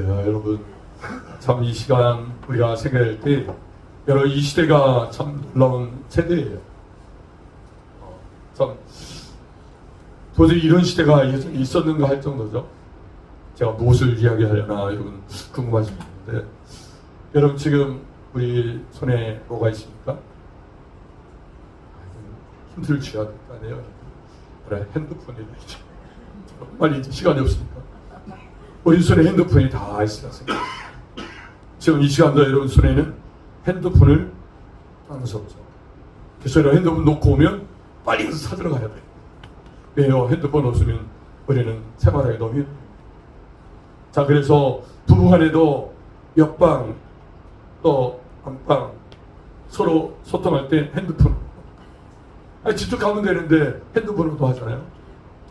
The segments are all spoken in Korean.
여러분, 참 이 시간 우리가 생각할 때 여러분 이 시대가 참 놀라운 세대예요. 참 도저히 이런 시대가 있었는가 할 정도죠. 제가 무엇을 이야기하려나 여러분 궁금하십니다. 여러분 지금 우리 손에 뭐가 있습니까? 힌트를 줘야 될 거 아니에요. 그래, 핸드폰이다. 빨리 이제 시간이 없으니까. 우리 손에 핸드폰이 다 있습니다. 지금 이 시간도 여러분 손에는 핸드폰을 하면서 없죠. 그래서 여러분 핸드폰 놓고 오면 빨리 가서 찾으러 가야 돼요. 왜요? 핸드폰 없으면 우리는 생활하기 너무 힘들어요. 자, 그래서 부부간에도 옆방 또 안방 서로 소통할 때 핸드폰. 아니, 직접 가면 되는데 핸드폰으로도 하잖아요.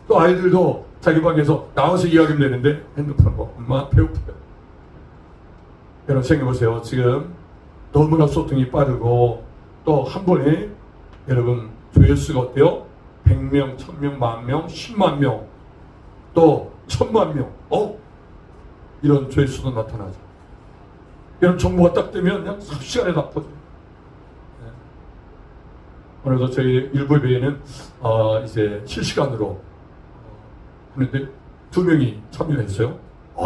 또 아이들도 자기 방에서 나와서 이야기하면 되는데 핸드폰으로 엄마 배고파요. 여러분 생각해보세요. 지금 너무나 소통이 빠르고 또 한 번에 여러분 조회수가 어때요? 100명, 1000명, 10,000명, 10만 명, 또 1000만 명. 이런 조회수도 나타나죠. 이런 정보가 딱 뜨면 그냥 3시간에 다 퍼져요. 네. 오늘도 저희 일부 배에는 이제 실시간으로 하는데 2명이 참여했어요.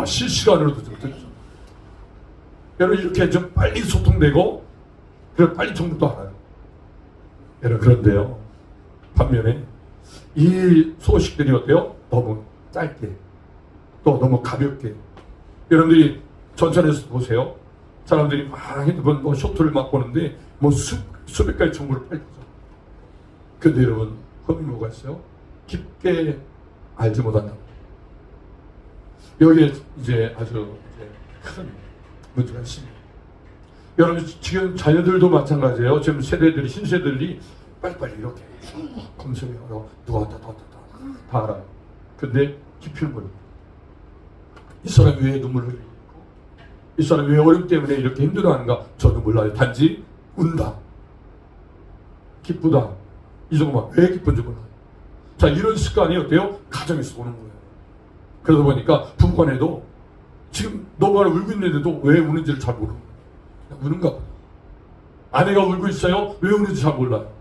실시간으로도 좀 듣죠. 여러분 이렇게 좀 빨리 소통되고 그리고 빨리 정보도 알아요. 여러분 그런데요. 반면에 이 소식들이 어때요? 너무 짧게 또 너무 가볍게. 여러분들이 전천에서 보세요. 사람들이 막 핸드폰 쇼트를 막 보는데 수백 가지 정보를 빨리 보죠. 근데 여러분 흠이 뭐가 있어요? 깊게 알지 못한다. 여기에 이제 아주 큰 문제가 있습니다. 여러분 지금 자녀들도 마찬가지예요. 지금 세대들이 신세대들이 빨리빨리 이렇게 검색해요. 누가 다 알아요. 근데 깊이를 모릅니다. 이 사람이 왜 눈물을 흘리고 이 사람이 왜 어려움 때문에 이렇게 힘들어하는가 저도 몰라요. 단지 운다, 기쁘다, 이 정도만. 왜 기쁜지 몰라요. 자, 이런 습관이 어때요? 가정에서 오는 거예요. 그러다 보니까 부부간에도 지금 너무나 울고 있는데도 왜 우는지를 잘 모르는 거예요. 우는가 봐요. 아내가 울고 있어요. 왜 우는지 잘 몰라요.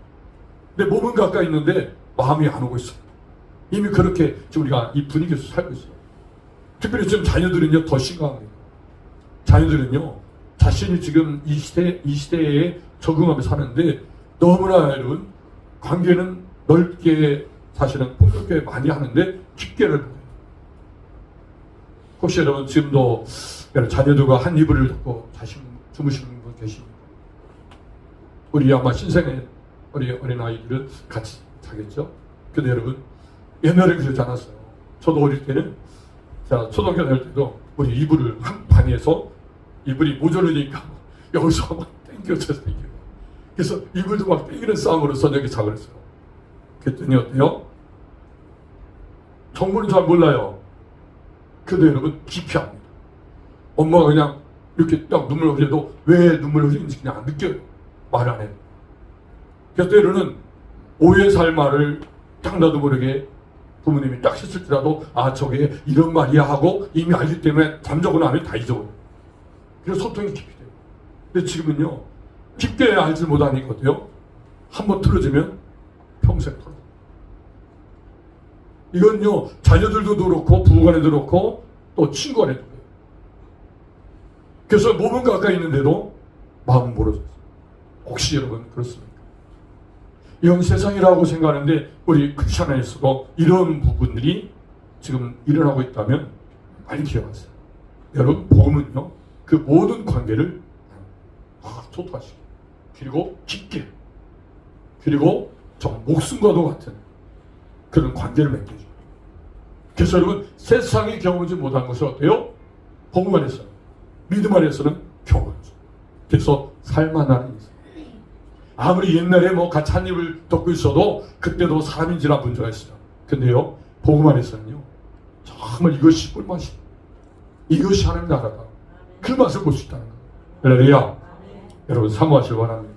근데 몸은 가까이 있는데 마음이 안 오고 있어요. 이미 그렇게 지금 우리가 이 분위기에서 살고 있어요. 특별히 지금 자녀들은요 더 심각합니다. 자녀들은요 자신이 지금 이 시대에 적응하며 사는데 너무나 여러분 관계는 넓게 사실은 폭넓게 많이 하는데 깊게를 못해요. 혹시 여러분 지금도 여러분 자녀들과 한 이불을 덮고 주무시는 분 계십니까? 우리 아마 신생의 우리 어린아이들은 같이 자겠죠? 근데 여러분 옛날에 그러지 않았어요. 저도 어릴 때는 자 초등학교 다닐 때도 우리 이불을 한 방에서 이불이 모자르니까 여기서 막 땡겨서 그래서 이불도 막 땡기는 싸움으로 저녁에 자고 그랬어요. 그랬더니 어때요? 정보는 잘 몰라요. 근데 여러분 깊이 압니다. 엄마가 그냥 이렇게 딱 눈물을 흘려도 왜 눈물을 흘리는지 그냥 안 느껴요. 말 안 해요. 그래서 때로는 오해 살 말을 딱 나도 모르게 부모님이 딱 했을지라도 저게 이런 말이야 하고 이미 알기 때문에 잠적은 안 하면 다 잊어버려요. 그래서 소통이 깊이 돼요. 근데 지금은요 깊게 알지 못하니까 어때요? 한번 틀어지면 평생 틀어져요. 이건요 자녀들도 그렇고 부부간에도 그렇고 또 친구간에도 그래요. 그래서 몸은 가까이 있는데도 마음은 멀어져요. 혹시 여러분 그렇습니까? 이런 세상이라고 생각하는데 우리 크리스천 안에서도 이런 부분들이 지금 일어나고 있다면 빨리 기억하세요. 여러분 복음은요 그 모든 관계를 소통하시고 그리고 깊게 그리고 정 목숨과도 같은 그런 관계를 맺어줘요. 그래서 여러분 세상이 경험하지 못한 것이 어때요? 복음 안에서 믿음 안에서는 경험하죠. 그래서 살만한 인생. 아무리 옛날에 같이 한 입을 덮고 있어도 그때도 사람인지라 문제가 있어요. 근데요 복음 안에서는요 정말 이것이 꿀맛이 이것이 하나님 나라다. 그 맛을 볼 수 있다는 거예요. 할렐루야. 여러분 사모하시기 바랍니다.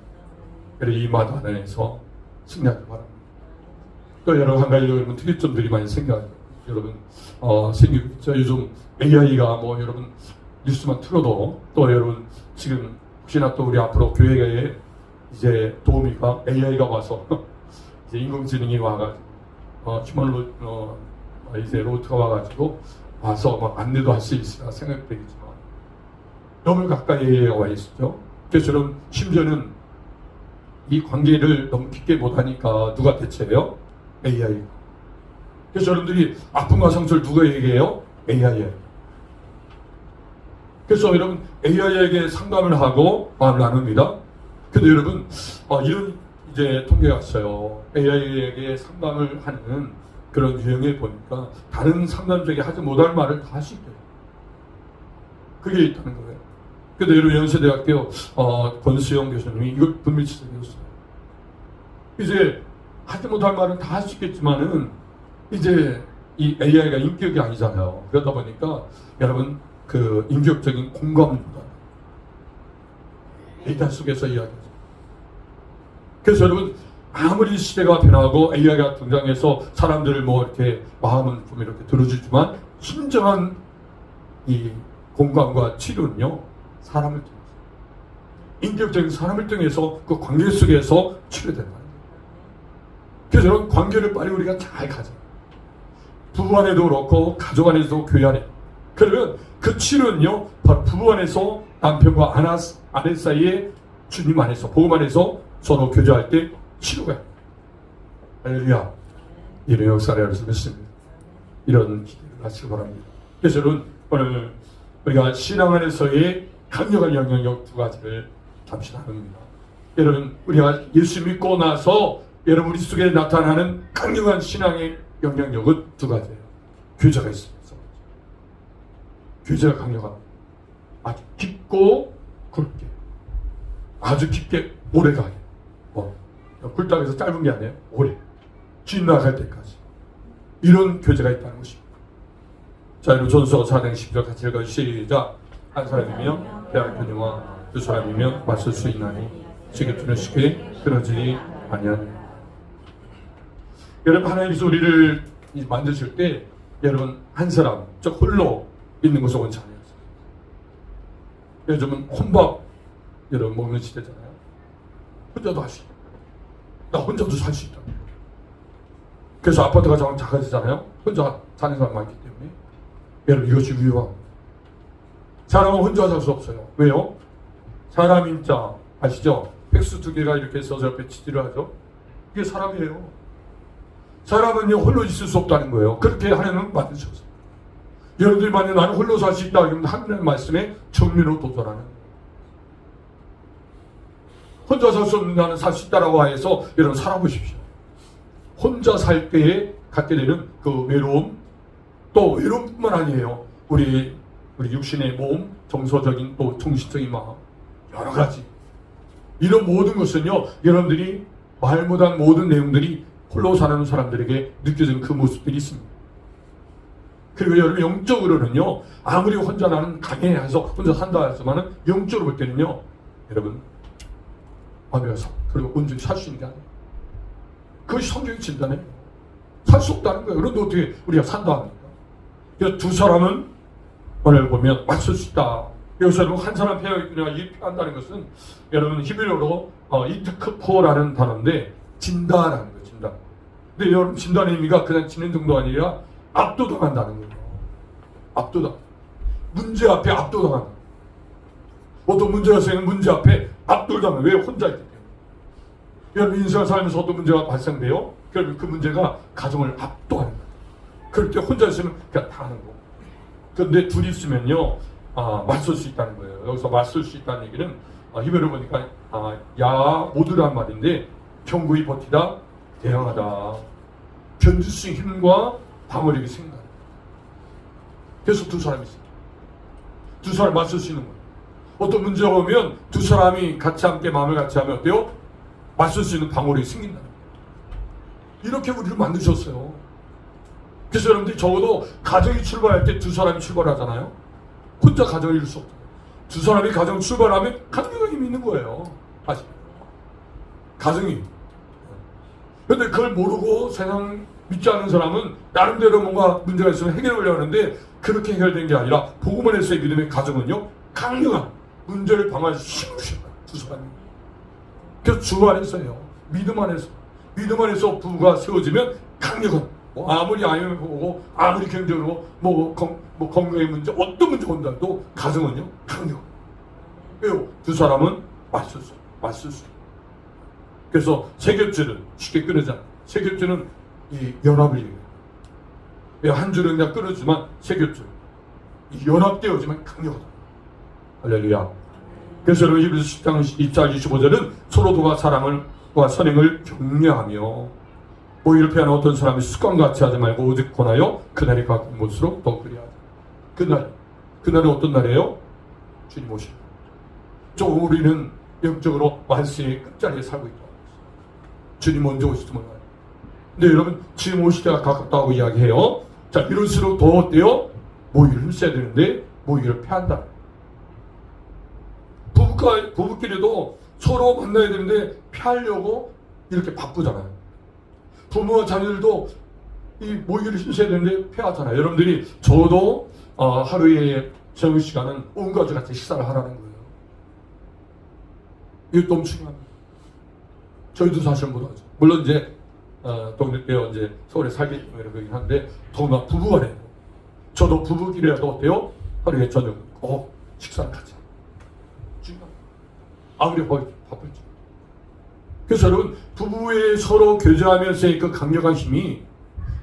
여러분 이 맛 안에서 승리하기 바랍니다. 또 여러 한 가지 여러분 특이점들이 많이 생겨요. 여러분 생기고 있죠. 요즘 AI가 여러분 뉴스만 틀어도 또 여러분 지금 혹시나 또 우리 앞으로 교회에 이제 도우미가 AI가 와서 이제 인공지능이 와가지고 휴먼 이제 로트가 와가지고 와서 막 안내도 할 수 있으라 생각되겠지만 너무 가까이 AI가 와 있죠. 그래서 저는 심지어는 이 관계를 너무 깊게 못하니까 누가 대체해요? AI. 그래서 여러분들이 아픔과 상처를 누가 얘기해요? AI에. 그래서 여러분 AI에게 상담을 하고 마음을 나눕니다. 근데 여러분 이런 이제 통계가 왔어요. AI에게 상담을 하는 그런 유형에 보니까 다른 상담자에게 하지 못할 말을 다 할 수 있대요. 그게 있다는 거예요. 근데 여러분 연세대학교 권수영 교수님이 이걸 분명히 지적했어요. 이제 하지 못할 말은 다 할 수 있겠지만은 이제 이 AI가 인격이 아니잖아요. 그러다 보니까 여러분 그 인격적인 공감보다 데이터 속에서 이야기하죠. 그래서 여러분 아무리 시대가 변하고 AI가 등장해서 사람들을 뭐 이렇게 마음은 좀 이렇게 들어주지만 진정한 이 공감과 치료는요 사람을 통해서 인격적인 사람을 통해서 그 관계 속에서 치료된다. 그래서 여러분 관계를 빨리 우리가 잘 가져. 부부 안에도 그렇고 가족 안에도 교회 안에. 그러면 그 치료는요 바로 부부 안에서 남편과 아내 사이에 주님 안에서 복음 안에서 서로 교제할 때 치료가. 할렐루야. 이런 역사를 할 수 있습니다. 이런 기대를 하시기 바랍니다. 그래서 여러분 오늘 우리가 신앙 안에서의 강력한 영향력 두 가지를 잠시 나눕니다. 여러분 우리가 예수 믿고 나서 여러분 우리 속에 나타나는 강력한 신앙의 영향력은 두 가지예요. 교제가 있습니다. 교제가 강력합니다. 아주 깊고 굵게 아주 깊게 오래가게 굴딱에서 짧은 게 아니에요. 오래 쥐 나갈 때까지 이런 교제가 있다는 것입니다. 자 여러분 전서 4장 10절 같이 읽어 시작. 한 사람이면 대학교니와 두 사람이면 맞설 수 있나니 지겹기는 쉽게 그러지 아니하느니라. 여러분 하나님께서 우리를 만드실 때 여러분 한 사람 즉 홀로 있는 것은 원치 않아요. 요즘은 혼밥 여러분 먹는 시대잖아요. 혼자도 할 수 있다. 나 혼자도 살 수 있다. 그래서 아파트가 좀 작아지잖아요. 혼자 사는 사람 많기 때문에 여러분 이것이 위험합니다. 사람은 혼자 살 수 없어요. 왜요? 사람 인자 아시죠? 팩스 두 개가 이렇게 써서 옆에 치지를 하죠. 이게 사람이에요. 사람은요 홀로 있을 수 없다는 거예요. 그렇게 하나님은 만드셨어요. 여러분들이 만약 나는 홀로 살 수 있다 그러면 하나님의 말씀에 정면으로 도전하는 거예요. 혼자 살 수 없는 나는 살 수 있다라고 해서 여러분 살아보십시오. 혼자 살 때에 갖게 되는 그 외로움, 또 외로움뿐만 아니에요. 우리 육신의 몸, 정서적인 또 정신적인 마음, 여러 가지 이런 모든 것은요 여러분들이 말 못한 모든 내용들이 홀로 사는 사람들에게 느껴지는 그 모습들이 있습니다. 그리고 여러분 영적으로는요 아무리 혼자 나는 강해해서 혼자 산다 해서만은 영적으로 볼 때는요 여러분 아메서 그리고 온전히 살 수 있는 게 아니에요. 그것이 성경의 진단이에요. 살 수 없다는 거예요. 그런데 어떻게 우리가 산다 합니까? 그래서 두 사람은 오늘 보면 맞설 수 있다. 여기서 여러분 한 사람 패하기가 한다는 것은 여러분 히브리어로 이트크포라는 단어인데 진다라는 거예요. 진다. 근데 여러분 진다는 의미가 그냥 지는 정도가 아니라 압도당한다는 거예요. 압도당. 문제 앞에 압도당한다. 어떤 문제가 생기는 문제 앞에 압도당해. 왜? 혼자 있기 때문에. 여러분 인생을 살면서 어떤 문제가 발생돼요? 그러면 그 문제가 가정을 압도하는 거예요. 그럴 때 혼자 있으면 그냥 다 하는 거고. 그런데 둘이 있으면요 맞설 수 있다는 거예요. 여기서 맞설 수 있다는 얘기는 히브리어 보니까 모두란 말인데 견고히 버티다, 대항하다, 견딜 수 있는 힘과 방어력이 생긴다. 그래서 두 사람이 있어요. 두 사람이 맞설 수 있는 거예요. 어떤 문제가 오면 두 사람이 같이 함께 마음을 같이 하면 어때요? 맞설 수 있는 방어력이 생긴다는 거예요. 이렇게 우리를 만드셨어요. 그래서 여러분들이 적어도 가정이 출발할 때 두 사람이 출발하잖아요. 혼자 가정을 이룰 수 없잖아요. 두 사람이 가정 출발하면 강력한 힘이 있는 거예요. 사실 가정이. 그런데 그걸 모르고 세상 믿지 않는 사람은 나름대로 뭔가 문제가 있으면 해결하려고 하는데 그렇게 해결된 게 아니라 복음 안에서의 믿음의 가정은요, 강력한 문제를 방어할 힘을 주셨다. 두 사람이. 그래서 주 안에서요, 믿음 안에서 부부가 세워지면 강력한, 아무리 IMF 보고 아무리 경제로 건강의 문제, 어떤 문제가 온다도 가정은요, 강력. 왜요? 두 사람은 맞설 수 있어요. 그래서 세겹줄은 쉽게 끊어지 않아요. 세겹줄은 이 연합을 얘기해요. 한 줄은 그냥 끊어지만 세겹줄, 이 연합되어지면 강력하다. 할렐루야. 그래서 히브리서 10장 24절 25절은 서로 도와 사랑과 선행을 격려하며 오히려 피하는 어떤 사람이 습관같이 하지 말고 오직 권하여 그날이 가까운 곳으로 더 그리하자. 그날은 어떤 날이에요? 주님 오실 날. 조금 우리는 영적으로 만세의 끝자리에 살고 있다. 주님 언제 오실지 몰라요. 근데 여러분, 지금 오실 때가 가깝다고 이야기해요. 자, 이럴수록 더 어때요? 모의를 힘써야 되는데 모의를 패한다. 부부끼리도 서로 만나야 되는데 피하려고 이렇게 바쁘잖아요. 부모와 자녀들도 이 모의를 힘써야 되는데 피하잖아요. 여러분들이 저도 하루에 저녁 시간은 온 가족 같이 식사를 하라는 거예요. 이게 너무 중요합니다. 저희도 사실 못하죠. 물론 이제 동네 이제 서울에 살기 때문에 그러긴 한데 더구나 부부간에 저도 부부끼리라도 어때요? 하루에 저녁 식사를 같이 중요합니다. 아무리 바쁠지. 그래서 여러분, 부부의 서로 교제하면서의 그 강력한 힘이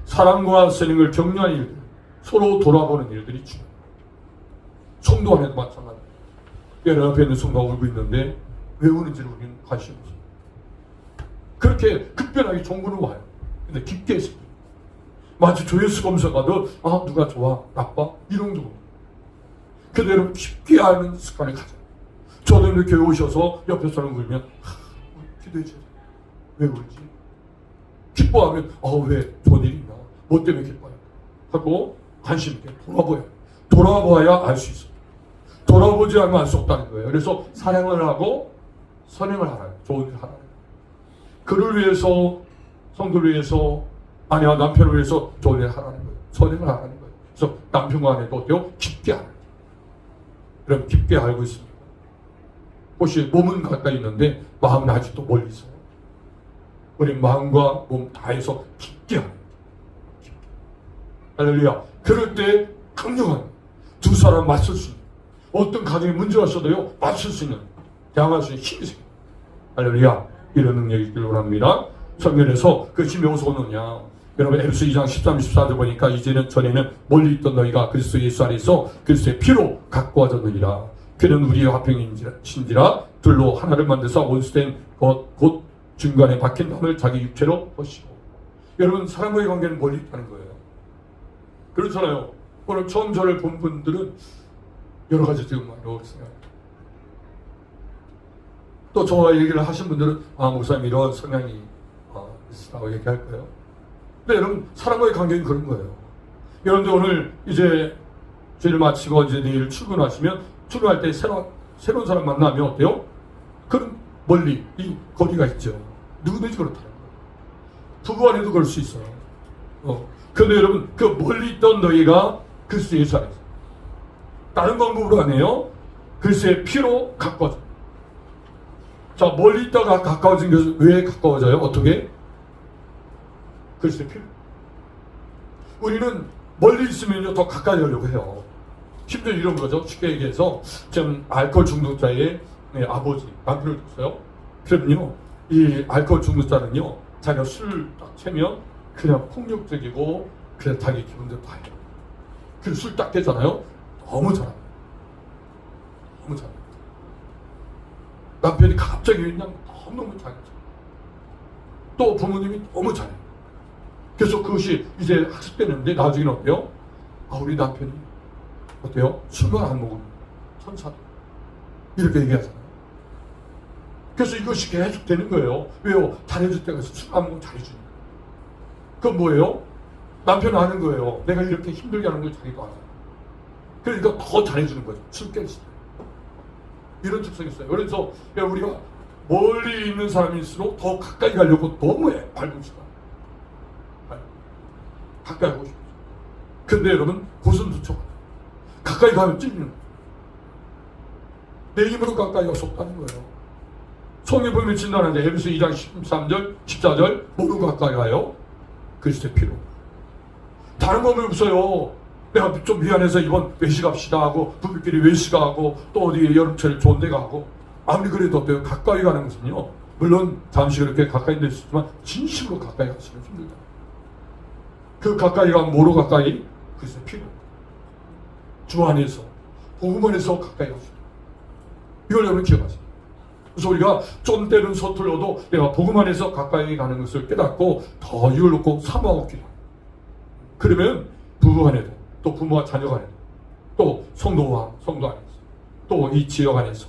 사랑과 선행을 격려하는 일들, 서로 돌아보는 일들이 중요합니다. 성도 안에도 마찬가지입니다. 여러 앞에 있는 성도가 울고 있는데 왜 우는지를 우리는 관심이 없어요. 그렇게 급변하게 정보는 와요. 근데 깊게 해서 마치 조회수 검사가도 누가 좋아, 나빠 이런 정도. 근데 여러분, 깊게 아는 습관을 가져요. 저도 이렇게 교회 오셔서 옆에 사람 울면 기도해 주세요. 왜 울지? 기뻐하면 왜 좋은 일이 있나? 뭐 때문에 기뻐요? 하고 관심 있게 돌아봐야 알 수 있어요. 돌아보지 않으면 알 수 없다는 거예요. 그래서 사랑을 하고 선행을 하라요. 좋은 일을 하라요. 그를 위해서, 성도를 위해서, 아내와 남편을 위해서 좋은 일을 하라는 거예요. 선행을 하라는 거예요. 그래서 남편과 아내도 어때요? 깊게 알아요. 그럼 깊게 알고 있습니다. 혹시 몸은 가까이 있는데 마음은 아직도 멀리 있어요. 우리 마음과 몸 다해서 깊게 알아요. 깊게. 할렐루야. 그럴 때 강력한 두 사람 맞설 수 있는, 어떤 가정에 문제가 있어도요, 맞설 수 있는, 양할 수 있는 힘이 생겨요. 할렐루야. 이런 능력이 있기를 원합니다. 성경에서 그것이 묘소 오느냐. 여러분, 에베소 2장 13, 14절 보니까 이제는 전에는 멀리 있던 너희가 그리스도 예수 안에서 그리스도의 피로 가꾸어졌느니라. 그는 우리의 화평이신지라 둘로 하나를 만드사 원수된 곧 중간에 박힌 담을 자기 육체로 보시고. 여러분, 사람과의 관계는 멀리 있다는 거예요. 그렇잖아요. 오늘 처음 저를 본 분들은 여러 가지 지금 이렇게 생각합니다. 또 저와 얘기를 하신 분들은 목사님 이런 성향이 있으라고 얘기할 거예요. 근데 여러분, 사람과의 관계는 그런 거예요. 여러분들 오늘 이제 주일 마치고 이제 내일 출근하시면 출근할 때 새로운 사람 만나면 어때요? 그럼 멀리 이 거리가 있죠. 누구든지 그렇다는 거예요. 부부 안에도 그럴 수 있어요. 그런데 여러분, 그 멀리 있던 너희가 그리스도 예수 안에서 다른 방법으로 안 해요. 그리스도의 피로 가까워져. 자, 멀리 있다가 가까워진 것은 왜 가까워져요? 어떻게? 그리스도의 피로. 우리는 멀리 있으면요, 더 가까이 하려고 해요. 심지어 이런 거죠. 쉽게 얘기해서 지금 알코올 중독자의 아버지, 남편을 뒀어요. 그러면요, 이 알코올 중독자는요, 자기가 술 딱 채면 그냥 폭력적이고 그냥 자기 기분대로 다 해요. 그리고 술 딱 깨잖아요. 너무 잘합니다. 너무 잘합니다. 남편이 갑자기 그냥 너무너무 잘했죠. 또 부모님이 너무 잘해요. 그래서 그것이 이제 학습되는데 나중에는 어때요? 우리 남편이 어때요? 술만 안 먹으면 천사다. 이렇게 얘기하잖아요. 그래서 이것이 계속 되는 거예요. 왜요? 잘해줄 때가 있어. 술 안 먹으면 잘해주니까. 그건 뭐예요? 남편은 아는 거예요. 내가 이렇게 힘들게 하는 걸 자기도 알아요. 그러니까 더 잘해주는 거죠. 술 깰 때. 이런 특성이 있어요. 그래서 우리가 멀리 있는 사람일수록 더 가까이 가려고 너무 발굴시다. 가까이 하고 싶어요. 근데 여러분 고슴도쳐 가까이 가면 찔리는 거예요. 내 힘으로 가까이 갈 수 없다는 거예요. 성경 보면 진단하는데 에베소 2장 13절 14절 뭐로 가까이 가요? 그리스도의 피로. 다른 법이 없어요. 내가 좀 미안해서 이번 외식 갑시다 하고 부부끼리 외식하고 또 어디 여름철 좋은 데 가고 아무리 그래도 어때요? 가까이 가는 것은요 물론 잠시 그렇게 가까이 될 수 있지만 진심으로 가까이 가시면 힘들다. 그 가까이 가면 뭐로 가까이? 그리스도의 피로. 주 안에서 복음 안에서 가까이 가시다. 이걸 여러분 기억하세요. 그래서 우리가 좀 때는 서툴러도 내가 복음 안에서 가까이 가는 것을 깨닫고 더 이걸 놓고 사모하고 기도해요. 그러면 부부 간에도 또 부모와 자녀 간에도 또 성도와 성도 안에서 또 이 지역 안에서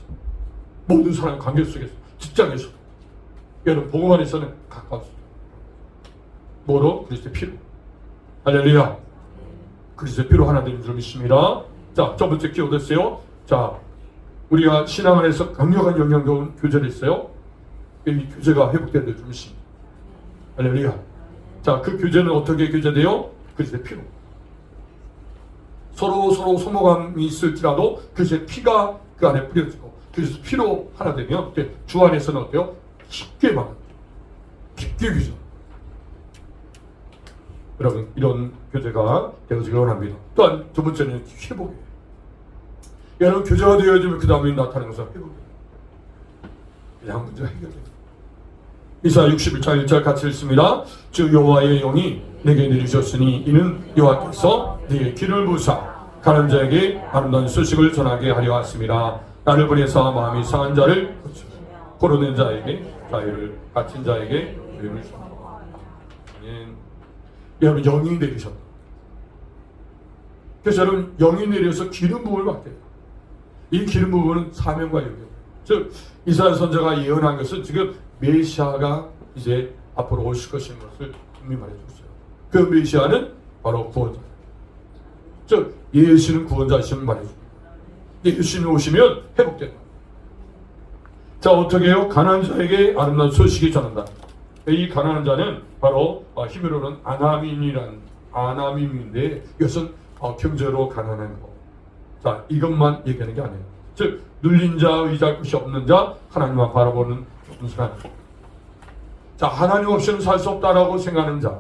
모든 사람 관계 속에서 직장에서 여러분 복음 안에서는 가까워집니다. 뭐로? 그리스도의 피로. 할렐루야. 그리스도의 피로 하나 되는 줄 믿습니다. 자, 첫 번째 기호 됐어요. 자, 우리가 신앙 안에서 강력한 영향 좋은 교제를 했어요. 이 교제가 회복되는 줄 믿습니다. 할렐루야. 자, 그 교제는 어떻게 교제돼요? 그리스도의 피로. 서로 소모감이 있을지라도 그리스도의 피가 그 안에 뿌려지고 그리스도 피로 하나 되면 주 안에서는 어때요? 깊게 만나 깊게 교제. 여러분 이런 교제가 되어지길 원합니다. 또한 두 번째는 회복이에요. 여러분 교제가 되어지면 그 다음에 나타나는 것은 회복이에요. 그냥 문제가 해결돼요. 이사야 61장 1절 같이 읽습니다. 주 여호와의 영이 내게 내리셨으니 이는 여호와께서 네게 기름을 부으사 가는 자에게 아름다운 소식을 전하게 하려 하심이라. 나를 보내사 마음이 상한 자를 고치고 고로된 자에게 자유를, 갇힌 자에게 자유를 주시라. 여러분 영이 내리셨다. 그래서 여러분 영이 내려서 기름 부음을 받게 돼요. 이 기름 부음은 사명과 연결. 즉 이사야 선지자가 예언한 것은 지금 메시아가 이제 앞으로 오실 것인 것을 분명히 말해줬어요. 그 메시아는 바로 구원자. 즉 예수는 구원자이심을 말해줍니다. 예수님이 오시면 회복된다. 자 어떻게 해요? 가난한 자에게 아름다운 소식이 전한다. 이 가난한 자는 바로 히브리어로는 아나밈인데 이것은 경제로 가난한 거. 자 이것만 얘기하는 게 아니에요. 즉 눌린 자, 의지할 곳이 없는 자, 하나님만 바라보는 사람. 자 하나님 없이는 살 수 없다라고 생각하는 자,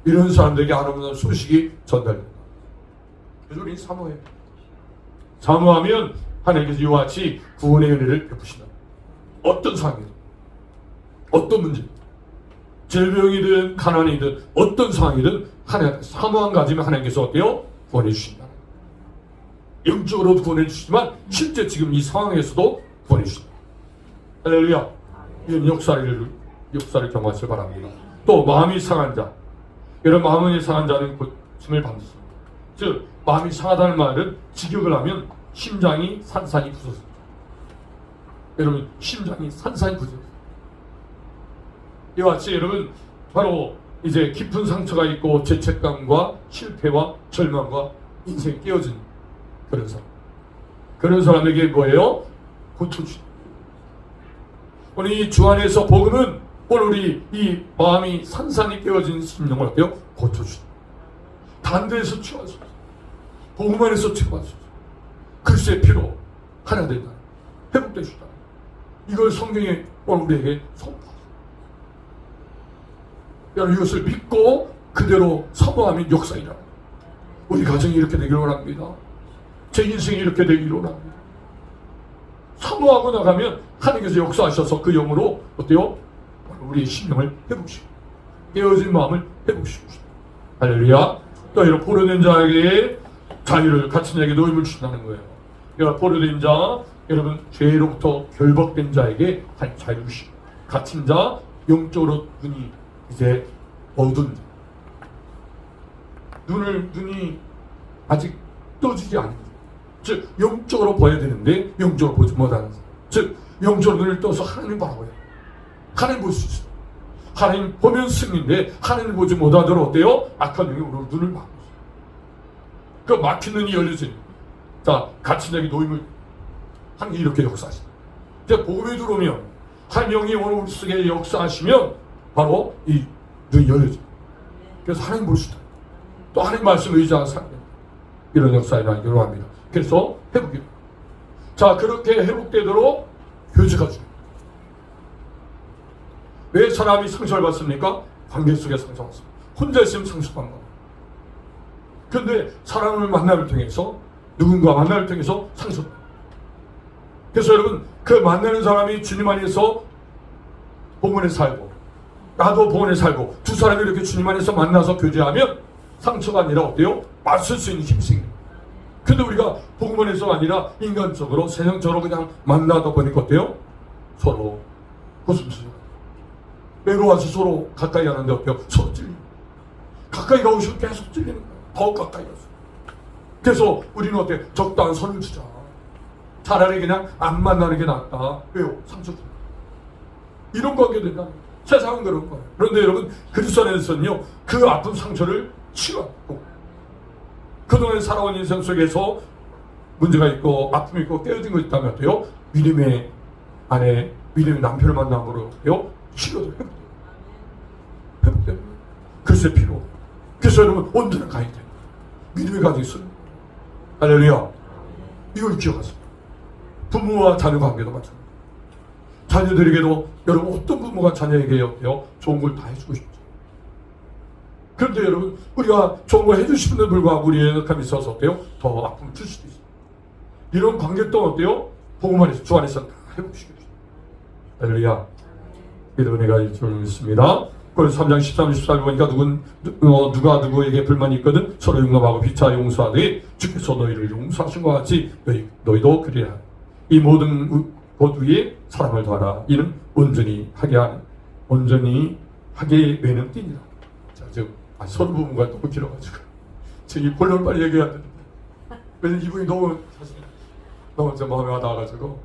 이런 사람들에게 아름다운 소식이 전달된다. 그래서 우리는 사모해요. 사모하면 하나님께서 이와 같이 구원의 은혜를 베푸신다. 어떤 상황이든 어떤 문제든 질병이든 가난이든 어떤 상황이든 하나님 사모함 가지면 하나님께서 어때요? 구원해 주신다. 영적으로도 구원해 주시지만 실제 지금 이 상황에서도 구원해 주신다. 할렐루야. 이런 역사를 경험하시길 바랍니다. 또 마음이 상한 자. 여러분 마음이 상한 자는 고침을 받습니다. 즉 마음이 상하다는 말은 직역을 하면 심장이 산산이 부서집니다. 여러분 심장이 산산이 부서집니다. 이와 같이 여러분 바로 이제 깊은 상처가 있고 죄책감과 실패와 절망과 인생이 깨어진 그런 사람. 그런 사람에게 뭐예요? 고쳐주시. 오늘 이 주 안에서 복음은 오늘 우리 이 마음이 산산이 깨어진 심령을 어때요? 고쳐주시. 단대에서 치유하소서. 복음 안에서 치유하소서. 그리스도의 피로 하나 된다. 회복되시다. 이걸 성경에 오늘 우리에게 선포하소서. 여러분 이것을 믿고 그대로 사모하면 역사 일어나요. 우리 가정이 이렇게 되기를 원합니다. 제 인생이 이렇게 되기를 원합니다. 사모하고 나가면 하나님께서 역사하셔서 그 영으로 어때요? 우리의 심령을 회복시키고 깨어진 마음을 회복시키고 할렐루야. 또 이런 포로된 자에게 자유를, 갇힌 자에게 노임을 주신다는 거예요. 여러분 포로된 자, 여러분 죄로부터 결박된 자에게 자유를 주시고 갇힌 자, 영적으로 눈이 이제 어두운 눈이 아직 떠지지 않은, 즉 영적으로 봐야 되는데 영적으로 보지 못하는, 즉 영적으로 눈을 떠서 하나님 바라봐요. 하나님 볼 수 있어요. 하나님 보면 승리인데 하나님 보지 못하도록 어때요? 악한 영이 우리 눈을 막고 있어요. 그 막힌 눈이 열려져요. 자, 갇힌 자에게 노임을 하는 게 이렇게 역사하시다. 이제 복음이 들어오면 한 영이 오늘 우리 속에 역사하시면 바로 이 눈이 열려져요. 그래서 하나님 볼 수 있다. 또 하나님 말씀을 의지하는 삶, 이런 역사에 난 요구합니다. 그래서 회복이, 자, 그렇게 회복되도록 교제가 중요해요. 왜 사람이 상처를 받습니까? 관계 속에 상처받습니다. 혼자 있으면 상처받는 거예요. 그런데 사람을 만남을 통해서, 누군가 만남을 통해서 상처받아요. 그래서 여러분, 그 만나는 사람이 주님 안에서 복음에 살고 나도 복음에 살고 두 사람이 이렇게 주님 안에서 만나서 교제하면 상처가 아니라 어때요? 맞설 수 있는 힘이 생겨요. 근데 우리가 복음 안에서가 아니라 인간적으로 세상적으로 그냥 만나다 보니까 어때요? 서로 고슴수죠. 외로워서 서로 가까이 가는데 어때요? 서로 찔리고, 가까이 가고 싶으면 계속 찔리는 거예요. 더 가까이 가서. 그래서 우리는 어때요? 적당한 선을 주자. 차라리 그냥 안 만나는 게 낫다. 왜요? 상처 줍니다. 이런 관계 된다. 세상은 그런 거예요. 그런데 여러분, 그리스도 안에서는요, 그 아픈 상처를 치유하고, 그동안 살아온 인생 속에서 문제가 있고 아픔이 있고 깨어진 것이 있다면 어때요? 믿음의 아내, 믿음의 남편을 만남으로 어때요? 치료도 회복됩니다. 그래서 필요. 그래서 여러분, 온전한 가인이 됩니다. 믿음의 가정이 있어요. 할렐루야. 이걸 기억하세요. 부모와 자녀 관계도 마찬가지입니다. 자녀들에게도 여러분, 어떤 부모가 자녀에게 어때요? 좋은 걸 다 해주고 싶죠. 그런데 여러분, 우리가 좋은 걸 해주시는데 불구하고 우리의 연약함이 있어서 어때요? 더 아픔을 줄 수도 있어요. 이런 관계 또 어때요? 복음 안에서, 주 안에서 다 회복시켜주죠. 할렐루야. 믿음의 은혜가 있을 믿습니다. 그래서 3장 13, 14절 보니까 누가 누구에게 불만이 있거든 서로 용납하고 피차 용서하되 주께서 너희를 용서하신 것 같이 너희도 그리라. 이 모든 것 위에 사랑을 더하라. 이는 온전히 하게 되는 띠니라. 자, 지금 서로 부분과 너무 길어가지고 지금 이 본론을 빨리 얘기해야 되는데, 왜냐면 이분이 너무 사실 너무 제 마음에 와닿아가지고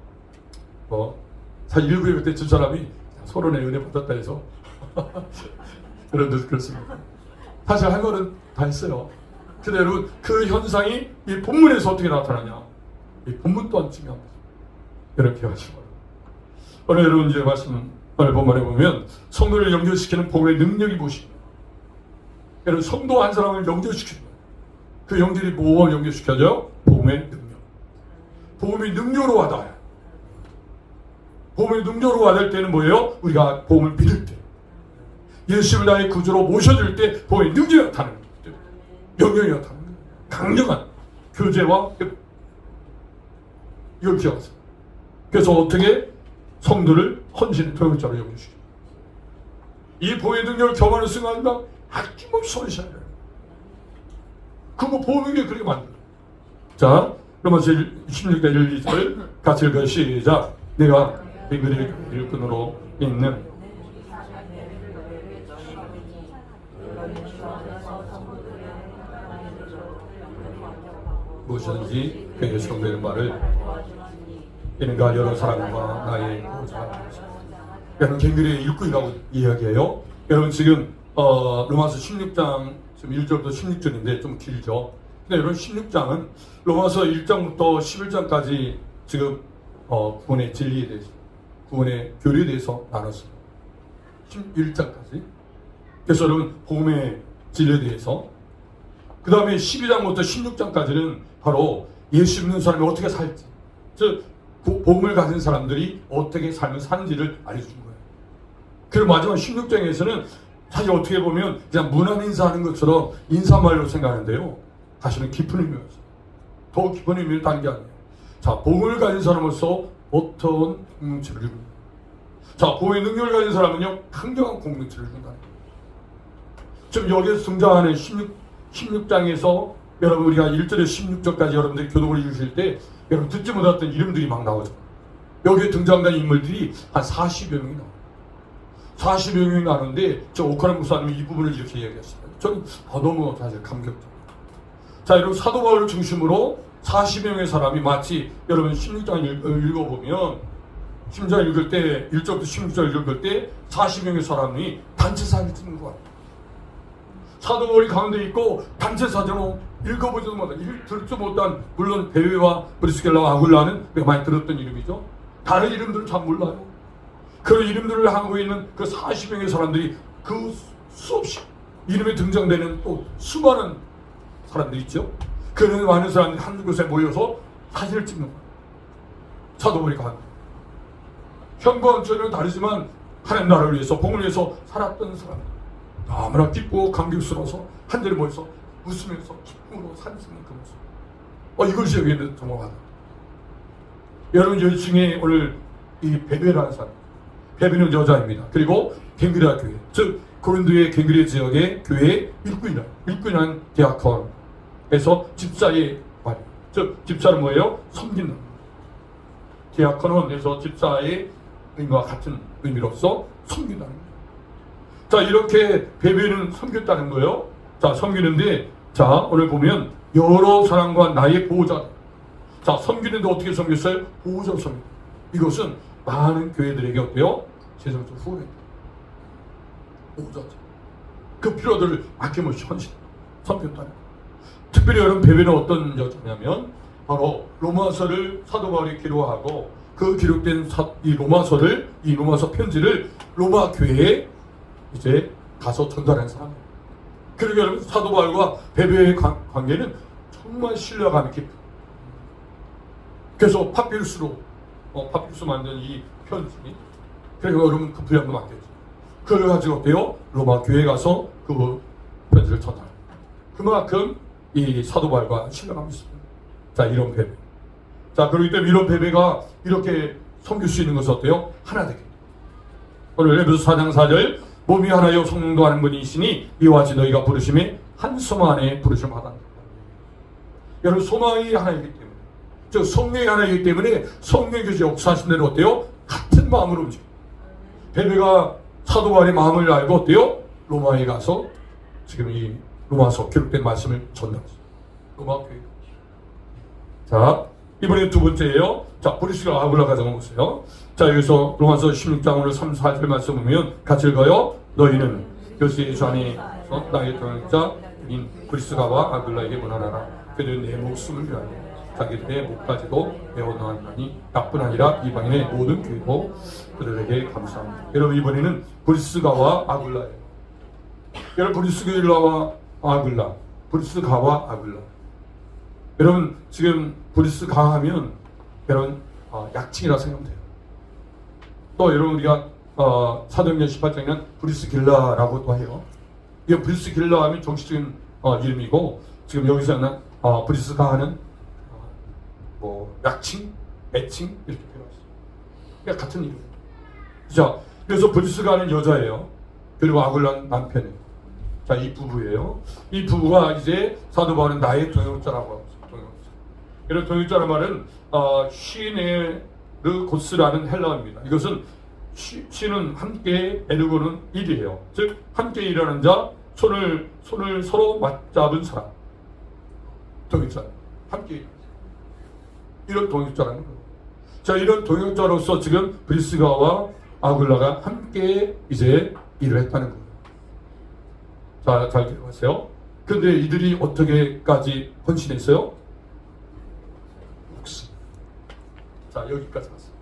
사실 일부에 그때 준 사람이 서론에 은혜 받았다 해서 그런 데서 그렇습니다. 사실 할 말은 다 했어요. 근데 여러분, 그 현상이 이 본문에서 어떻게 나타나냐, 이 본문 또한 중요합니다. 이렇게 하시고 오늘 여러분 이제 오늘 본문에 보면 성도를 연결시키는 복음의 능력이 무엇입니까? 여러분, 성도 한 사람을 연결시키는 거예요. 그 연결이 뭐와 연결시켜져요? 복음의 능력. 복음이 능력으로 와닿아요. 복음의 능력으로 와닿을 때는 뭐예요? 우리가 복음을 믿을 때, 예수를 나의 구주로 모셔줄 때 복음의 능력이 나타나는 거예요. 영향이 나타나는 거예요. 강력한 교제와 이걸 기억하세요. 그래서 어떻게 성도를 헌신의 동역자로 연결시켜요. 이 복음의 능력을 경험하는 순간마다 아낌없이 소리셔야 돼요. 그거 보는 게 그렇게 만들어요. 자, 로마서 16대 1, 2절 같이 읽어요. 시작. 내가 이 글을 일꾼으로 있는 무엇이든지 그에게 성되는 말을 이는가 여러 사람과 나의 보좌가 여러분, 갱글의 일꾼이라고 이야기해요. 여러분, 지금 로마서 16장 지금 1절부터 16절인데 좀 길죠. 근데 여러분, 16장은 로마서 1장부터 11장까지 지금 구원의 진리에 대해서, 구원의 교리에 대해서 나눴어요. 11장까지. 그래서 여러분, 복음의 진리에 대해서, 그 다음에 12장부터 16장까지는 바로 예수 믿는 사람이 어떻게 살지, 즉 복음을 가진 사람들이 어떻게 삶을 사는지를 알려준 거예요. 그리고 마지막 16장에서는 사실 어떻게 보면 그냥 무난 인사하는 것처럼 인사말로 생각하는데요, 사실은 깊은 의미가 있어요. 더 깊은 의미를 담은 게 아니에요. 자, 복음을 가진 사람으로서 어떤 공동체를 이룬다. 자, 복음의 능력을 가진 사람은요, 강력한 공동체를 이룬다. 지금 여기에서 등장하는 16장에서 여러분, 우리가 1절에서 16절까지 여러분들이 교독을 읽으실 때 여러분 듣지 못했던 이름들이 막 나오죠. 여기에 등장한 인물들이 한 40여 명이 나와요. 40여 명이 나오는데 저 오카라 목사님이 이 부분을 이렇게 이야기했어요. 저는 너무 사실 감격적이에요. 자, 여러분, 사도 바울을 중심으로 40여 명의 사람이 마치 여러분 16장을 읽어보면 16장 읽을 때 1절부터 16절 읽을 때 40명의 사람이 단체 사진을 찍는 거예요. 사도 바울이 가운데 있고 단체 사진으로 읽어보지도 못한, 들지도 못한, 물론 베베와 브리스겔라와 아굴라는 우리가 많이 들었던 이름이죠. 다른 이름들은 잘 몰라요. 그 이름들을 하고 있는 그 40명의 사람들이 그 수없이 이름에 등장되는 또 수많은 사람들이 있죠. 그 많은 사람들이 한 곳에 모여서 사진을 찍는 거예요. 사도바울이가 한 현관처럼 다르지만 하나님 나라를 위해서 복을 위해서 살았던 사람들, 너무나 기쁘고 감격스러워서 한 자리에 모여서 웃으면서 기쁨으로 사진 찍는 그 모습. 이것이 여기에는 정말 와닿아요. 여러분 여중에 오늘 이 베베라는 사람, 베베는 여자입니다. 그리고 갱그리아 교회, 즉 고린도의 갱그리아 지역의 교회 일꾼이라는 디아콘에서 집사의 말, 즉 집사는 뭐예요? 섬기는. 디아콘은 집사의 의미와 같은 의미로서 섬긴다는 거예요. 자, 이렇게 베베는 섬겼다는 거예요. 자, 섬기는데, 자, 오늘 보면 여러 사람과 나의 보호자. 자, 섬기는데 어떻게 섬겼어요? 보호자 섬기. 이것은 많은 교회들에게 어때요? 재정적 후원입니다. 보호자. 그 필요들을 아낌없이 헌신, 섬겼다는 거예요. 특별히 여러분 베베는 어떤 여자냐면 바로 로마서를 사도 바울이 기록하고 그 기록된 이 로마서 편지를 로마 교회에 이제 가서 전달한 사람이에요. 그리고 여러분 사도 바울과 베베의 관계는 정말 신뢰감이 깊어요. 그래서 파피루스 만든 이 편지, 그리고 여러분 그 분량도 맡겼죠. 그걸 가지고 어때요? 로마 교회에 가서 그 편지를 전달해요. 그만큼 이 사도 바울과 신뢰감이 있습니다. 자, 이런 베베. 자, 그렇기 때문에 이런 베베가 이렇게 섬길 수 있는 것은 어때요? 하나 되게. 오늘 에베소 4장 4절, 몸이 하나요 성령도 하는 분이 있으니 이와 같이 너희가 부르심에 한 소망 안에 부르심을 받았다. 여러분 소망이 하나이기 때문에, 즉 성령이 하나이기 때문에 성령이 역사하신 대로 어때요? 같은 마음으로 움직여요. 베베가 사도 바울의 마음을 알고 어때요? 로마에 가서 지금 이 로마서 기록된 말씀을 전달했어요. 로마 교회. 자, 이번에 두 번째예요. 자, 브리스가 아굴라 가져가 보세요. 자, 여기서 로마서 16장 오늘 3, 4절 말씀 보면 같이 읽어요. 너희는 그리스도 예수 안에서 나의 동역자인 브리스가와 아굴라에게 문안하라. 그들은 내 목숨을 위하여 자기들의 목까지도 내어놓았나니 나뿐 아니라 이방인의 모든 교회도 그들에게 감사합니다. 여러분 이번에는 브리스가와 아굴라예요. 여러분 브리스가와 아굴라. 여러분 지금 브리스가 하면 여러분 약칭이라 생각하면 돼요. 또 여러분 우리가 사도행전 18장에는 브리스길라라고도 해요. 이 브리스길라 하면 정식적인 이름이고 지금 여기서는 브리스가 하는 뭐 약칭, 애칭 이렇게 표현했어요. 그러니까 같은 이름. 자, 그래서 브리스가 하는 여자예요. 그리고 아굴라는 남편이에요. 자, 이 부부예요. 이 부부가 이제 사도 바울은 나의 동역자라고 하고 있어요. 이런 동역자라는 말은 시네르고스라는 헬라어입니다. 이것은 시는 함께, 에르고는 일이에요. 즉 함께 일하는 자, 손을 서로 맞잡은 사람. 동역자, 함께 일하는 사람. 이런 동역자라는 거예요. 자, 이런 동역자로서 지금 브리스가와 아굴라가 함께 이제 일을 했다는 거예요. 자, 잘 기억하세요. 근데 이들이 어떻게까지 헌신했어요? 목숨. 자, 여기까지 왔어요.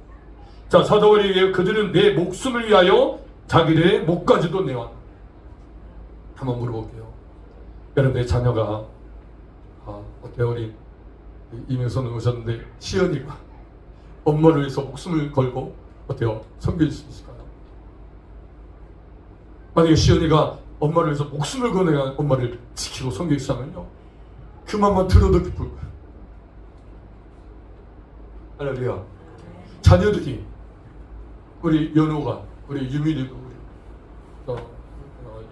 자, 사도 바울이 얘기해요. 그들은 내 목숨을 위하여 자기들의 목까지도 내왔다. 한번 물어볼게요. 여러분, 내 자녀가 어때요? 우리 이명선 오셨는데 시연이가 엄마를 위해서 목숨을 걸고 어때요? 섬길 수 있을까요? 만약에 시연이가 엄마를 위해서 목숨을 걸고 엄마를 지키고 섬길 수 있다면요, 그 맘만 들어도 기쁠 거예요. 할렐루야. 자녀들이, 우리 연호가, 우리 유민이도, 우리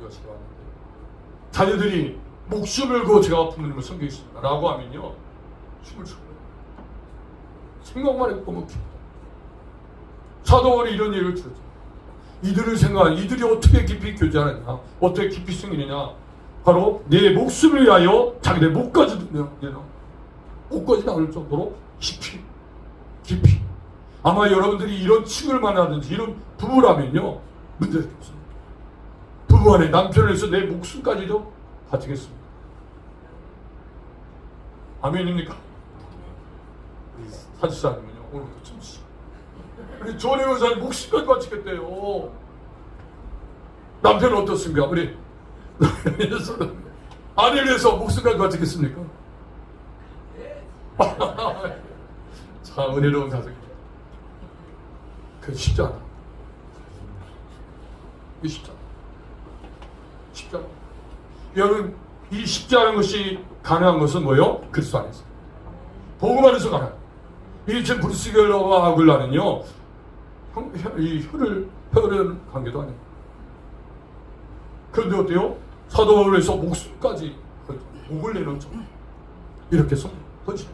여시가 왔는데, 자녀들이 목숨을 걸고 제가 부모님을 섬기겠습니다 라고 하면요, 춤을 출 거예요. 생각만 해도 너무 기쁘다. 사도 바울이 이런 얘기를 들었죠. 이들이 어떻게 깊이 교제하느냐, 어떻게 깊이 숨기느냐, 바로 내 목숨을 위하여 자기의 목까지도 내놔. 목까지 나올 정도로 깊이. 아마 여러분들이 이런 칭을 만나든지 이런 부부라면요, 문제가 없습니다. 부부 안에 남편을 위해서 내 목숨까지도 바치겠습니다. 아멘입니까? 사지사님은요, 오늘도 춤추죠. 우리 조원희 의사님 목숨까지 바치겠대요. 남편은 어떻습니까? 우리 아내를 위해서 목숨까지 바치겠습니까? 참 은혜로운 가정입니다. 그 쉽지 않아. 이게 쉽지 않아. 쉽지 않아. 여러분, 이 쉽지 않은 것이 가능한 것은 뭐예요? 그리스도 안에서. 복음 안에서 가능. 이 지금 브루스겔러와 아굴라는요, 이 혈연 관계도 아니에요. 그런데 어때요? 사도 바울에서 목숨까지 목을 내놓죠. 이렇게 헌신.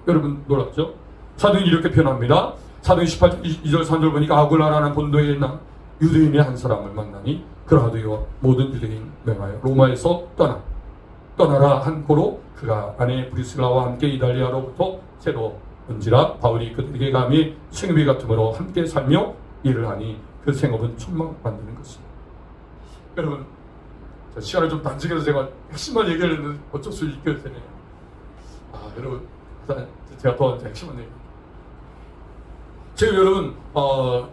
여러분 놀랍죠? 사도행이 이렇게 표현합니다. 사도행 18장 2절 3절 보니까 아굴라라는 본도에 있는 유대인의 한 사람을 만나니 그라도요 모든 유대인 명하여 로마에서 떠나라 한 고로 그가 아내 브리스라와 함께 이달리아로부터 새로 온지라 바울이 그들에게 감히 생업이 같으므로 함께 살며 일을 하니 그 생업은 천막 만드는 것입니다. 여러분, 시간을 좀 단축해서 제가 핵심만 얘기를 했는데 어쩔 수 있게 되네요. 여러분, 제가 더 핵심만 얘기. 제가 여러분,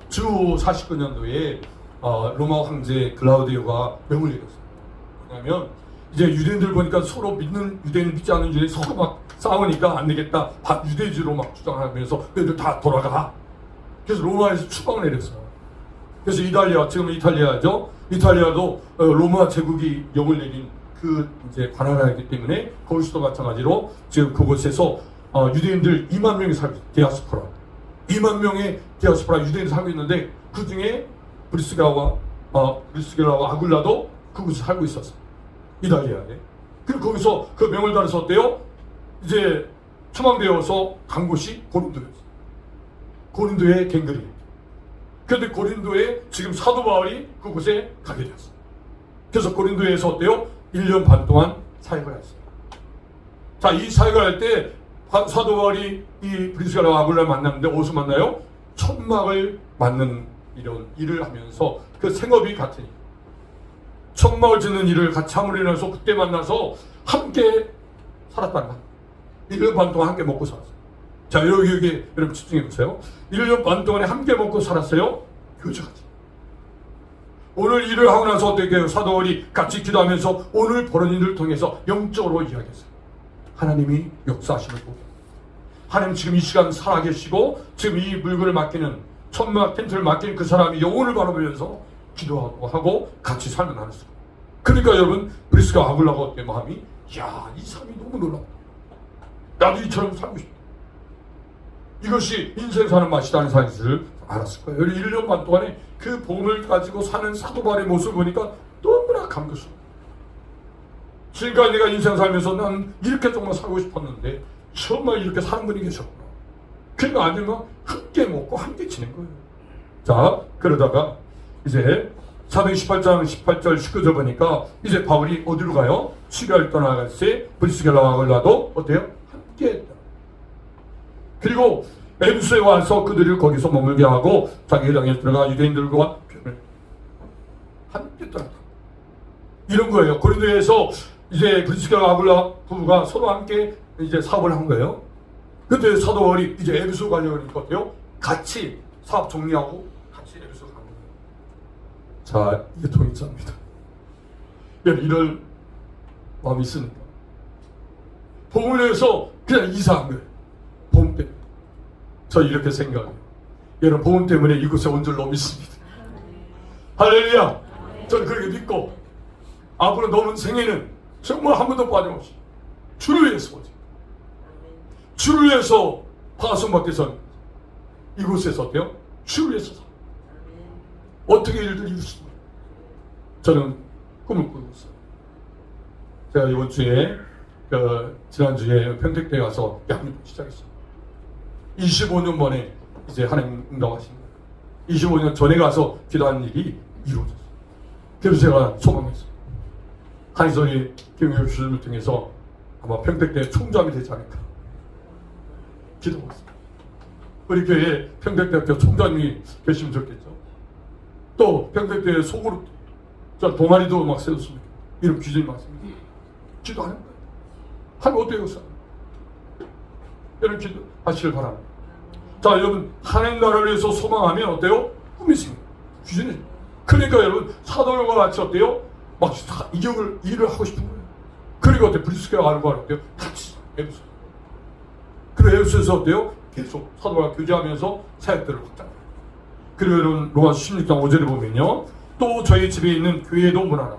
주 49년도에 로마 황제 글라우디오가 명을 내렸어요. 왜냐하면 이제 유대인들 보니까 서로 믿는 유대인 믿지 않는 유대인 서로 막 싸우니까 안 되겠다. 유대주의로 막 주장하면서 너희들 다 돌아가. 그래서 로마에서 추방을 내렸어요. 그래서 이탈리아, 지금 이탈리아죠. 이탈리아도 로마 제국이 명을 내린 그 이제 관할하기 때문에 거기서도 마찬가지로 지금 그곳에서 유대인들 2만 명이 살고 있어요. 디아스포라. 2만 명의 디아스포라 유대인이 살고 있는데 그 중에 브리스겔라와 아굴라도 그곳에 살고 있었어요. 이탈리아에. 그리고 거기서 그 명을 따라서 어때요? 이제 추방되어서 간 곳이 고린도였어요. 고린도의 갱그리. 그런데 고린도에 지금 사도 바울이 그곳에 가게 되었어요. 그래서 고린도에서 어때요? 1년 반 동안 사역을 했어요. 자, 이 사역을 할 때 사도 바울이 이 브리스겔라와 아굴라를 만났는데 어디서 만나요? 천막을 만드는 이런 일을 하면서 그 생업이 같으니 천막을 짓는 일을 같이 함으로 인해서 그때 만나서 함께 살았다는 거예요. 1년 반 동안 함께 먹고 살았어요. 자, 여기 여러분 집중해 보세요. 1년 반 동안에 함께 먹고 살았어요. 교제하지. 오늘 일을 하고 나서 어떻게 해요? 사도 바울이 같이 기도하면서 오늘 벌어진 일을 통해서 영적으로 이야기했어요. 하나님이 역사하심을 보고 하나님 지금 이 시간 살아계시고 지금 이 물건을 맡기는 천막 텐트를 맡기는 그 사람이 영혼을 바라보면서 기도하고 하고 같이 살면 하겠어요. 그러니까 여러분 브리스가 아굴라가 어때 마음이 이 사람이 너무 놀랍다. 나도 이처럼 살고 싶다. 이것이 인생 사는 맛이라는 사실을 알았을 거예요. 1년 반 동안에 그 복음을 가지고 사는 사도 바울의 모습을 보니까 너무나 감격스러워. 지금까지 내가 인생 살면서 난 이렇게 정말 살고 싶었는데 정말 이렇게 사는 분이 계셨구나. 그러니까 아니면 함께 먹고 함께 지낸 거예요. 자, 그러다가 이제 사도행 18장 18절 19절 보니까 이제 바울이 어디로 가요? 시리아를 떠나갈 때 브리스겔라와 아굴라도 어때요? 함께 했다. 그리고 에베소에 와서 그들을 거기서 머물게 하고 자기 회당에 들어가 유대인들과 편을 함께 떠났다. 이런 거예요. 고린도에서 이제 브리스겔라와 아굴라 부부가 서로 함께 이제 사업을 한 거예요. 근데 사도 바울이 이제 에베소 가려고 하니까 어때요? 같이 사업 정리하고 같이 에베소 가는 거예요. 자, 이게 통일자입니다. 이럴 마음이 있습니까? 복음을 위해서 그냥 이사한 거예요. 복음 때문에. 저 이렇게 생각해요. 여러분 복음 때문에 이곳에 온 줄 너무 믿습니다. 할렐루야. 저는 그렇게 믿고 앞으로 남은 생애는 정말 한 번도 빠짐없이 주를 위해서 오지. 주를 위해서 파송받기 위해서 이곳에서 어때요? 주를 위해서 사. 어떻게 일들 이룰 수 있어요? 저는 꿈을 꾸고 있어요. 제가 이번 주에 지난주에 평택대에 가서 양육을 시작했어요. 25년 만에 이제 하나님 응답하신 거예요. 25년 전에 가서 기도한 일이 이루어졌어요. 그래서 제가 소망했어요. 한희석이 김영엽 주님을 통해서 아마 평택대 총장이 되지 않을까 기도하고 있습니다. 우리 교회에 평택대학교 총장님이 계시면 좋겠죠. 또 평택대에 소그룹 동아리도 막 세웠습니다. 이런 규정이 많습니다. 기도하는 거예요. 하면 어때요? 여러분 기도하시길 바랍니다. 자, 여러분 하나님 나라를 위해서 소망하면 어때요? 꿈이 생겨요. 규정이. 그러니까 여러분 사도들과 같이 어때요? 막 일을 하고 싶은 거예요. 그리고 어때? 브리스게라 아굴라가 어때요? 같이 에베소. 그리고 에베소에서 어때요? 계속 사도와 교제하면서 사역들을 확장해요. 그리고 여러분 로마서 16장 5절에 보면요, 또 저희 집에 있는 교회도 문화라.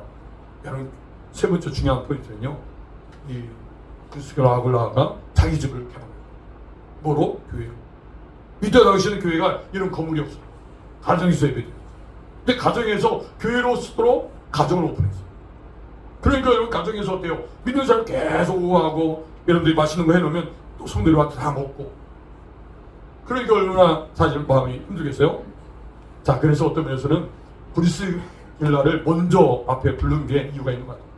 여러분 세 번째 중요한 포인트는요, 이 브리스게라 아굴라가 자기 집을 개방해요. 뭐로? 교회로. 이때 당시에는 교회가 이런 건물이 없어요. 가정에서 예배돼요. 근데 가정에서 교회로 쓰도록 가정을 오픈했어요. 그러니까 여러분 가정에서 어때요? 믿는 사람 계속 우하고 여러분들이 맛있는 거 해놓으면 또 성도들이 와서 다 먹고, 그러니까 얼마나 사실 마음이 힘들겠어요? 자, 그래서 어떤 면에서는 브리스길라를 먼저 앞에 부른 게 이유가 있는 것 같아요.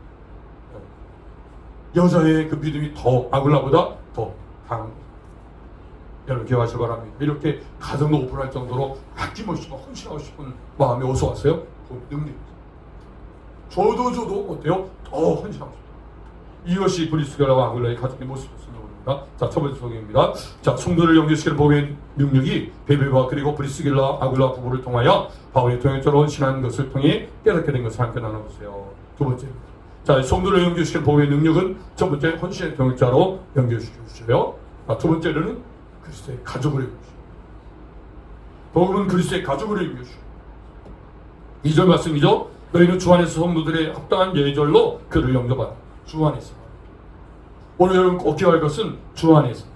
여자의 그 믿음이 더 아굴라보다 더 강한 거예요. 여러분 기억하시기 바랍니다. 이렇게 가정도 오픈할 정도로 아낌없이 헌신하고 싶은 마음이 어디서 왔어요? 그 능력. 저도 어때요? 더 헌신하고 싶다. 이것이 브리스길라와 아굴라의 가정의 모습이었습니다. 자, 첫 번째 소개입니다. 자, 성도를 연결시키는 복음의 능력이 베베와 그리고 브리스길라 아굴라 부부를 통하여 바울의 동역자로 헌신한 것을 통해 깨닫게 된 것을 함께 나눠보세요. 두 번째, 자, 성도를 연결시키는 복음의 능력은 첫 번째 헌신의 동역자로 연결시켜 주셔요. 자, 두 번째로는 그리스도의 가족을 연결시켜. 복음은 그리스도의 가족을 연결시켜. 2절 말씀이죠. 너희는 주 안에서 성도들의 합당한 예절로 그를 영접하라. 주 안에서. 오늘 여러분 꼭 기억할 것은 주 안에서,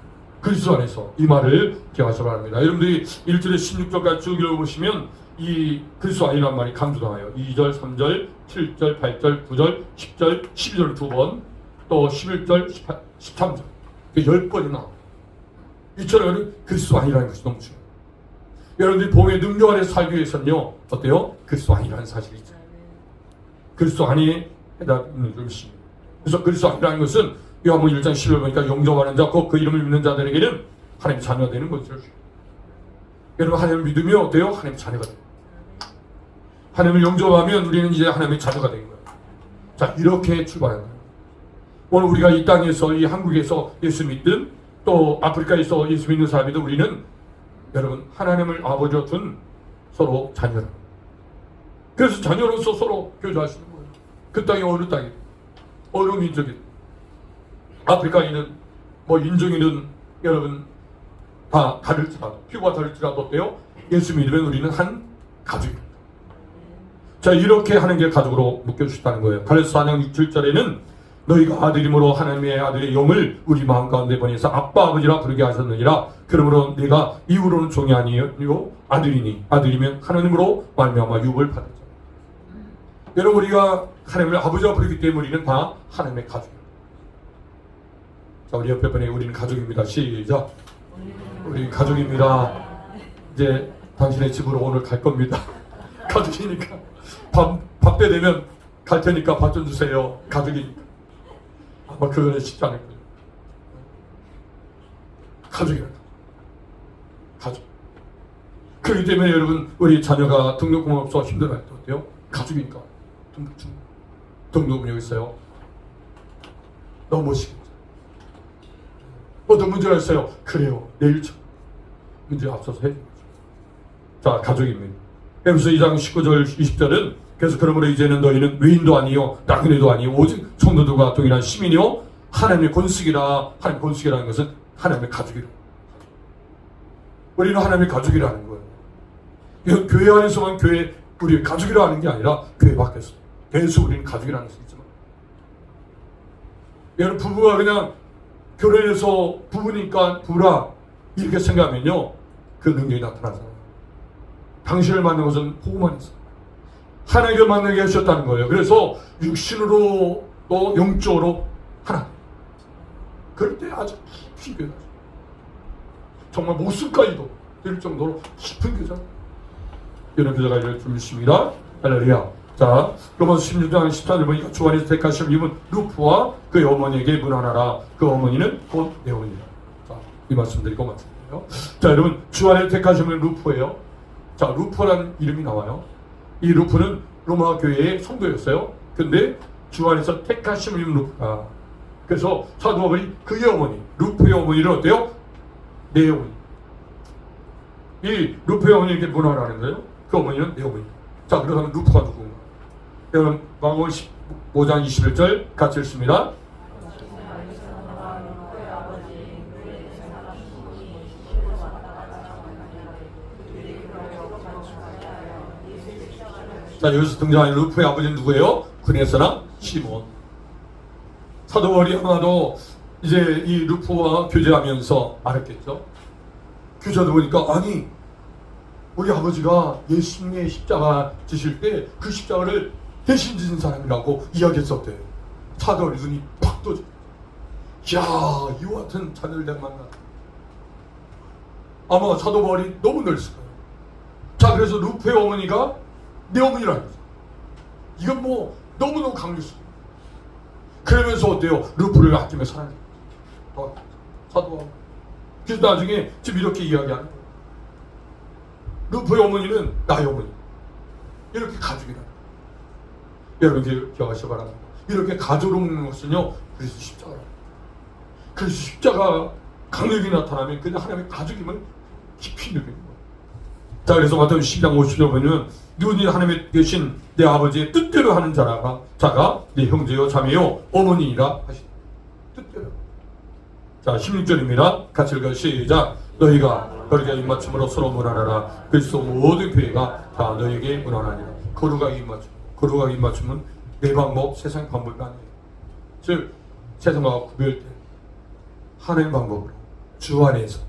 그리스도 안에서, 이 말을 기억하시기 바랍니다. 여러분들이 1절에 16절까지 쭉 읽어보시면 이 그리스도 안이라는 말이 강조당해요. 2절, 3절, 7절, 8절, 9절, 10절, 12절 두 번, 또 11절, 18, 13절 10번이 나와요. 이처럼 그리스도 안이라는 것이 너무 중요해요. 여러분들이 복음의 능력 안에 살기 위해서는요, 어때요? 그리스도 안이라는 사실이 있어요. 그리스도 안에 해답이 있는 것입니다. 그래서 그리스도 안이라는 것은 요한복음 1장 10절 보니까 영접하는 자, 곧 그 이름을 믿는 자들에게는 하나님 자녀가 되는 것이죠. 여러분 하나님을 믿으면 어때요? 하나님 자녀가 돼요. 하나님을 영접하면 우리는 이제 하나님의 자녀가 된 거예요. 자, 이렇게 출발하는 거예요. 오늘 우리가 이 땅에서, 이 한국에서 예수 믿든 또 아프리카에서 예수 믿는 사람이든 우리는 여러분 하나님을 아버지로 둔 서로 자녀라. 그래서 자녀로서 서로 교제할 수 있는 거예요. 그 땅이 어느 땅이든 어느 민족이든 아프리카인은 뭐 인종이든 여러분 다 다를지라도, 피부가 다를지라도 어때요? 예수 믿으면 우리는 한 가족입니다. 자, 이렇게 하는 게 가족으로 묶여주셨다는 거예요. 갈라디아서 4장 6절에는 너희가 아들임으로 하나님의 아들의 영을 우리 마음 가운데 보내서 아빠 아버지라 부르게 하셨느니라. 그러므로 내가 이후로는 종이 아니요 아들이니, 아들이면 하나님으로 말미암아 유업을 받았죠. 여러분 우리가 하나님을 아버지라 부르기 때문에 우리는 다 하나님의 가족입니다. 자, 우리 옆에 분에게 우리는 가족입니다. 시작. 우리 가족입니다. 이제 당신의 집으로 오늘 갈 겁니다. 가족이니까 밥 때 되면 갈 테니까 밥 좀 주세요. 가족이니까. 아마 그거는 쉽지 않을 거예요. 가족이란 가족. 그렇기 때문에 여러분 우리 자녀가 등록금 없어 힘들어할 때 어때요? 가족이니까 등록금이 여기 있어요. 너무 멋있겠죠. 어떤 문제가 있어요. 그래요. 내일처럼 문제 앞서서 해줘야죠. 자, 가족입니다. 에베소 2장 19절 20절은 그래서 그러므로 이제는 너희는 외인도 아니요 나그네도 아니요 오직 성도들과 동일한 시민이요 하나님의 권속이라. 하나님의 권속이라는 것은 하나님의 가족이라. 우리는 하나님의 가족이라는 거예요. 이건 교회 안에서만 교회 우리 가족이라 하는 게 아니라 교회 밖에서 계속 우리는 가족이라는 것이 있지만, 여러분 부부가 그냥 결혼해서 부부니까 부라 이렇게 생각하면요 그 능력이 나타나잖아요. 당신을 만난 것은 복음만 있어. 하나님을 만나게 하셨다는 거예요. 그래서 육신으로 또 영적으로 하나. 그럴 때 아주 깊이 교제하죠. 정말 목숨까지도 될 정도로 깊은 교제. 이런 교제가 이룰 줄 믿습니다. 할렐루야. 자, 로마서 16장 14절 보니까 주 안에서 택하신 이분 루프와 그의 어머니에게 문안하라. 그 어머니는 곧 내 어머니라. 자, 이 말씀 드리고 마치고요. 자, 여러분 주 안에 택하신 분 루프예요. 자, 루프라는 이름이 나와요. 이 루프는 로마 교회의 성도였어요. 근데 주 안에서 택하신 이름 루프가. 그래서 사도 바울이 그의 어머니, 루프의 어머니는 어때요? 내 어머니. 이 루프의 어머니에게 문안하는 거예요. 그 어머니는 내 어머니. 자, 그러면 루프가 누구인가? 여러분 마가복음 5장 21절 같이 읽습니다. 자, 여기서 등장하는 루프의 아버지는 누구예요? 그네서나 시몬. 사도 바울이 아마도 이제 이 루프와 교제하면서 알았겠죠. 교제하다 보니까 아니 우리 아버지가 예수님의 십자가 지실 때 그 십자가를 대신 지신 사람이라고 이야기했었대요. 사도 바울이 눈이 팍 떠져. 이야, 이와 같은 자녀를 내가 만났다. 아마 사도 바울이 너무 넓을 거예요. 자, 그래서 루프의 어머니가 내 어머니라는 거죠. 이건 뭐 너무너무 강렬했어요. 그러면서 어때요? 루프를 아끼며 사랑해. 사도하고. 그래서 나중에 지금 이렇게 이야기하는 거예요. 루프의 어머니는 나의 어머니. 이렇게 가족이라. 여러분 기억하시기 바랍니다. 이렇게 가족으로 먹는 것은요, 그리스도 십자가라. 그래서 십자가 강력히 나타나면 그냥 하나님의 가족임을 깊이 느끼는 거예요. 자, 그래서 마태복음 12장 50절 보면 누구니 하나님의 계신 내 아버지의 뜻대로 하는 자가 내 형제요 자매요 어머니이라 하시다. 뜻대로. 자, 16절입니다. 같이 읽어 시작. 너희가 거룩의 입맞춤으로 서로 문안하라. 그리스도 모든 교회가 다 너희에게 문안하니라. 거룩의 입맞춤. 거룩의 입맞춤은 내 방법, 세상 방법이 아니에요. 즉 세상과 구별된 하나님 방법으로 주 안에서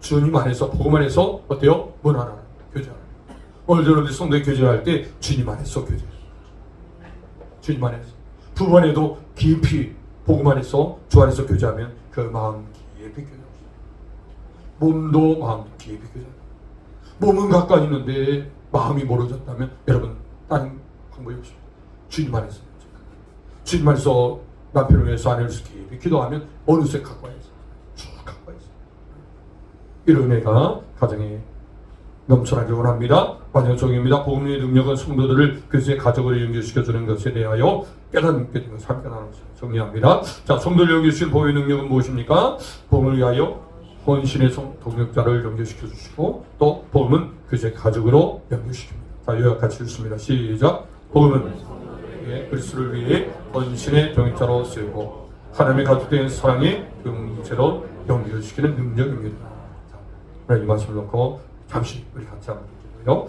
주님 안에서 복음 안에서 어때요? 문안하라. 교제하라. 오늘 여러분들 성도에 교제할 때 주님 안에서 교제해요. 주님 안에서. 부부간에도 깊이 복음 안에서 주 안에서 교제하면 그 마음 깊이 교제합니다. 몸도 마음도 깊이 교제합니다. 몸은 가까이 있는데 마음이 멀어졌다면 여러분 다른 방법이 없습니다. 주님 안에서 주님 안에서 남편을 위해서 아내를 위해서 깊이 기도하면 어느새 가까이 있어요. 쭉 가까이 있어요. 이런 은혜가 가정에 넘쳐나길 원합니다. 마지막 종입니다. 복음의 능력은 성도들을 그리스도의 가족으로 연결시켜주는 것에 대하여 깨닫는 게 되면 삶 깨닫는 것을 정리합니다. 자, 성도를 연결시키는 복음의 능력은 무엇입니까? 복음을 위하여 헌신의 동력자를 연결시켜 주시고 또 복음은 그리스도의 가족으로 연결시킵니다. 자, 요약 같이 읽습니다. 시작. 복음은 그리스도를 위해 헌신의 동역자로 쓰이고 하나님의 가족된 사랑의 공동체로 연결시키는 능력입니다. 자, 이 말씀을 놓고 잠시 우리 같이 한번 기도해요.